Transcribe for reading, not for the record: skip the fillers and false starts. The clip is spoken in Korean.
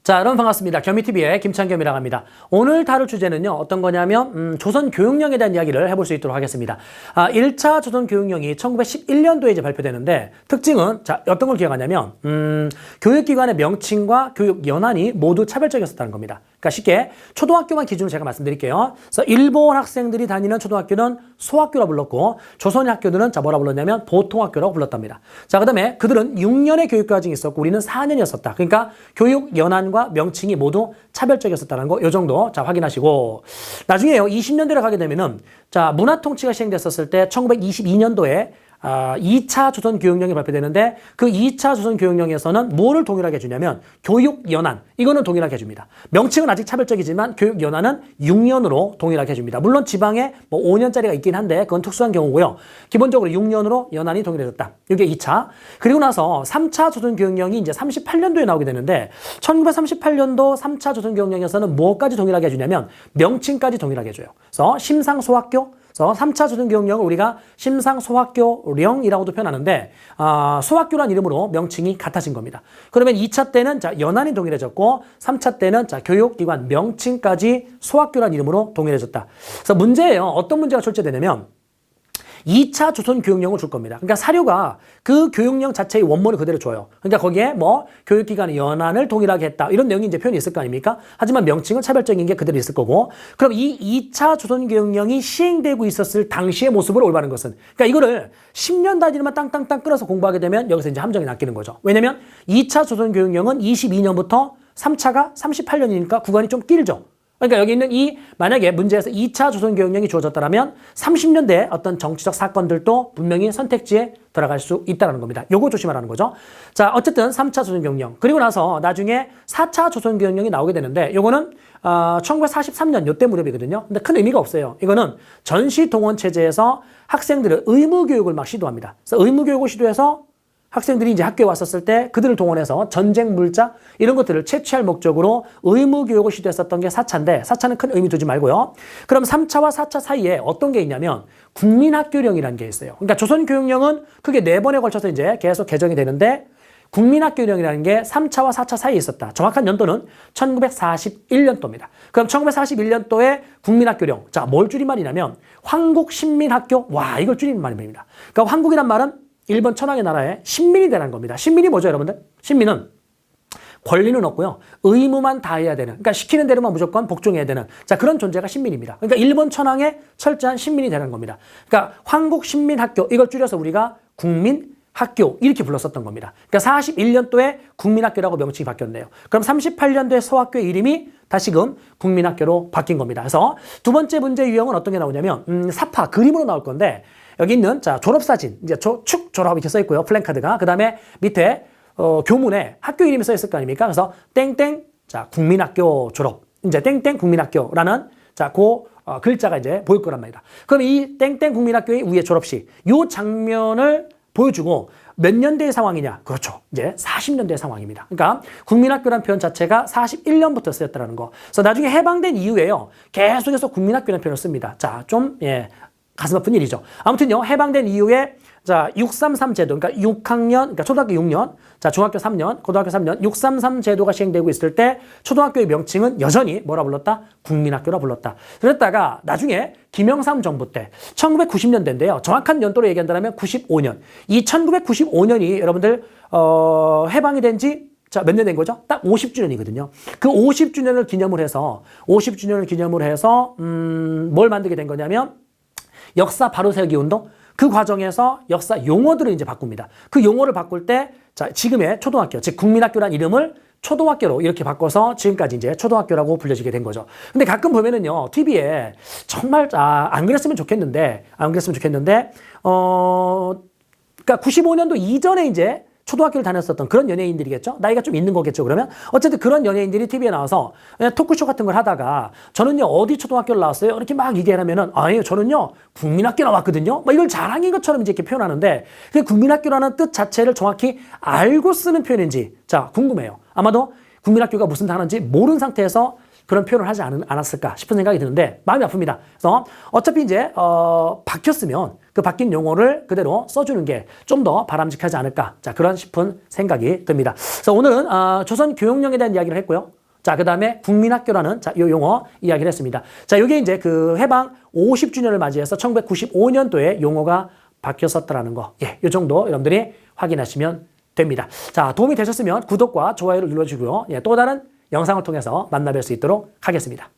자, 여러분 반갑습니다. 겸이TV의 김창겸이라고 합니다. 오늘 다룰 주제는요, 어떤 거냐면, 조선교육령에 대한 이야기를 해볼 수 있도록 하겠습니다. 1차 조선교육령이 1911년도에 이제 발표되는데, 특징은, 자, 어떤 걸 기억하냐면, 교육기관의 명칭과 교육연한이 모두 차별적이었다는 겁니다. 그러니까 쉽게 초등학교만 기준으로 제가 말씀드릴게요. 그래서 일본 학생들이 다니는 초등학교는 소학교라 불렀고, 조선의 학교들은 자, 뭐라 불렀냐면 보통학교라고 불렀답니다. 자, 그 다음에 그들은 6년의 교육과정이 있었고, 우리는 4년이었었다. 그러니까 교육연한과 명칭이 모두 차별적이었었다는 거, 요 정도 자 확인하시고, 나중에요 20년대로 가게 되면은 자 문화통치가 시행됐었을 때 1922년도에 2차 조선교육령이 발표되는데, 그 2차 조선교육령에서는 뭐를 동일하게 해주냐면 교육연한, 이거는 동일하게 해줍니다. 명칭은 아직 차별적이지만 교육연한은 6년으로 동일하게 해줍니다. 물론 지방에 뭐 5년짜리가 있긴 한데 그건 특수한 경우고요. 기본적으로 6년으로 연한이 동일해졌다. 이게 2차. 그리고 나서 3차 조선교육령이 이제 38년도에 나오게 되는데, 1938년도 3차 조선교육령에서는 뭐까지 동일하게 해주냐면 명칭까지 동일하게 해줘요. 그래서 심상소학교, 그래서 3차 조선교육령을 우리가 심상소학교령이라고도 표현하는데, 소학교란 이름으로 명칭이 같아진 겁니다. 그러면 2차 때는 자 연한이 동일해졌고, 3차 때는 자 교육기관 명칭까지 소학교란 이름으로 동일해졌다. 그래서 문제예요. 어떤 문제가 출제되냐면 2차 조선교육령을 줄 겁니다. 그러니까 사료가 그 교육령 자체의 원문을 그대로 줘요. 그러니까 거기에 뭐 교육기관의 연한을 동일하게 했다, 이런 내용이 이제 표현이 있을 거 아닙니까? 하지만 명칭은 차별적인 게 그대로 있을 거고, 그럼 이 2차 조선교육령이 시행되고 있었을 당시의 모습을 올바른 것은, 그러니까 이거를 10년 단위로만 땅땅땅 끌어서 공부하게 되면 여기서 이제 함정이 낚이는 거죠. 왜냐면 2차 조선교육령은 22년부터 3차가 38년이니까 구간이 좀 길죠. 그러니까 여기 있는 이 만약에 문제에서 2차 조선교육령이 주어졌다면 30년대 어떤 정치적 사건들도 분명히 선택지에 들어갈 수 있다는 겁니다. 요거 조심하라는 거죠. 자, 어쨌든 3차 조선교육령, 그리고 나서 나중에 4차 조선교육령이 나오게 되는데, 요거는 1943년 요때 무렵이거든요. 근데 큰 의미가 없어요. 이거는 전시동원체제에서 학생들의 의무교육을 막 시도합니다. 그래서 의무교육을 시도해서 학생들이 이제 학교에 왔었을 때 그들을 동원해서 전쟁 물자 이런 것들을 채취할 목적으로 의무교육을 시도했었던 게 4차인데, 4차는 큰 의미 두지 말고요. 그럼 3차와 4차 사이에 어떤 게 있냐면 국민학교령이라는 게 있어요. 그러니까 조선교육령은 크게 4번에 걸쳐서 이제 계속 개정이 되는데, 국민학교령이라는 게 3차와 4차 사이에 있었다. 정확한 연도는 1941년도입니다. 그럼 1941년도에 국민학교령, 자, 뭘 줄인 말이냐면 황국신민학교, 와, 이걸 줄인 말입니다. 그러니까 황국이란 말은 일본 천황의 나라에 신민이 되라는 겁니다. 신민이 뭐죠, 여러분들? 신민은 권리는 없고요, 의무만 다해야 되는, 그러니까 시키는 대로만 무조건 복종해야 되는, 자, 그런 존재가 신민입니다. 그러니까 일본 천황의 철저한 신민이 되는 겁니다. 그러니까 황국신민학교, 이걸 줄여서 우리가 국민학교 이렇게 불렀었던 겁니다. 그러니까 41년도에 국민학교라고 명칭이 바뀌었네요. 그럼 38년도에 소학교의 이름이 다시금 국민학교로 바뀐 겁니다. 그래서 두 번째 문제 유형은 어떤 게 나오냐면 사파, 그림으로 나올 건데, 여기 있는 자 졸업사진, 이제 축 졸업 이렇게 써 있고요, 플랜카드가. 그 다음에 밑에 교문에 학교 이름이 써 있을 거 아닙니까? 그래서 땡땡 자 국민학교 졸업, 이제 땡땡 국민학교라는 자 글자가 이제 보일 거란 말이다. 그럼 이 땡땡 국민학교의 위에 졸업식, 요 장면을 보여주고 몇 년대의 상황이냐? 그렇죠, 이제 40년대의 상황입니다. 그러니까 국민학교라는 표현 자체가 41년부터 쓰였다는 거. 그래서 나중에 해방된 이후에요, 계속해서 국민학교라는 표현을 씁니다. 자, 좀 가슴 아픈 일이죠. 아무튼요, 해방된 이후에 자 633 제도, 그러니까 6학년, 그러니까 초등학교 6년, 자 중학교 3년, 고등학교 3년, 633 제도가 시행되고 있을 때 초등학교의 명칭은 여전히 뭐라 불렀다? 국민학교라 불렀다. 그랬다가 나중에 김영삼 정부 때 1990년대인데요. 정확한 연도로 얘기한다면 95년. 이 1995년이 여러분들 해방이 된 지 자, 몇 년 된 거죠? 딱 50주년이거든요. 그 50주년을 기념을 해서 뭘 만들게 된 거냐면 역사 바로세우기 운동, 그 과정에서 역사 용어들을 이제 바꿉니다. 그 용어를 바꿀 때, 자, 지금의 초등학교, 즉 국민학교란 이름을 초등학교로 이렇게 바꿔서 지금까지 이제 초등학교라고 불려지게 된 거죠. 근데 가끔 보면은요, TV에 정말, 안 그랬으면 좋겠는데, 그러니까 95년도 이전에 이제 초등학교를 다녔었던 그런 연예인들이겠죠? 나이가 좀 있는 거겠죠, 그러면? 어쨌든 그런 연예인들이 TV에 나와서 토크쇼 같은 걸 하다가 저는요, 어디 초등학교를 나왔어요? 이렇게 막 얘기를 하면은, 아니요, 저는요, 국민학교 나왔거든요? 막 이걸 자랑인 것처럼 이제 이렇게 표현하는데, 그 국민학교라는 뜻 자체를 정확히 알고 쓰는 표현인지, 자, 궁금해요. 아마도 국민학교가 무슨 단어인지 모르는 상태에서 그런 표현을 하지 않았을까 싶은 생각이 드는데 마음이 아픕니다. 그래서 어차피 이제 바뀌었으면 그 바뀐 용어를 그대로 써주는 게 좀 더 바람직하지 않을까. 자, 그런 싶은 생각이 듭니다. 그래서 오늘은 조선 교육령에 대한 이야기를 했고요. 자, 그 다음에 국민학교라는 이 용어 이야기를 했습니다. 자, 이게 이제 그 해방 50주년을 맞이해서 1995년도에 용어가 바뀌었었다라는 거. 예, 이 정도 여러분들이 확인하시면 됩니다. 자, 도움이 되셨으면 구독과 좋아요를 눌러주고요. 예, 또 다른 영상을 통해서 만나뵐 수 있도록 하겠습니다.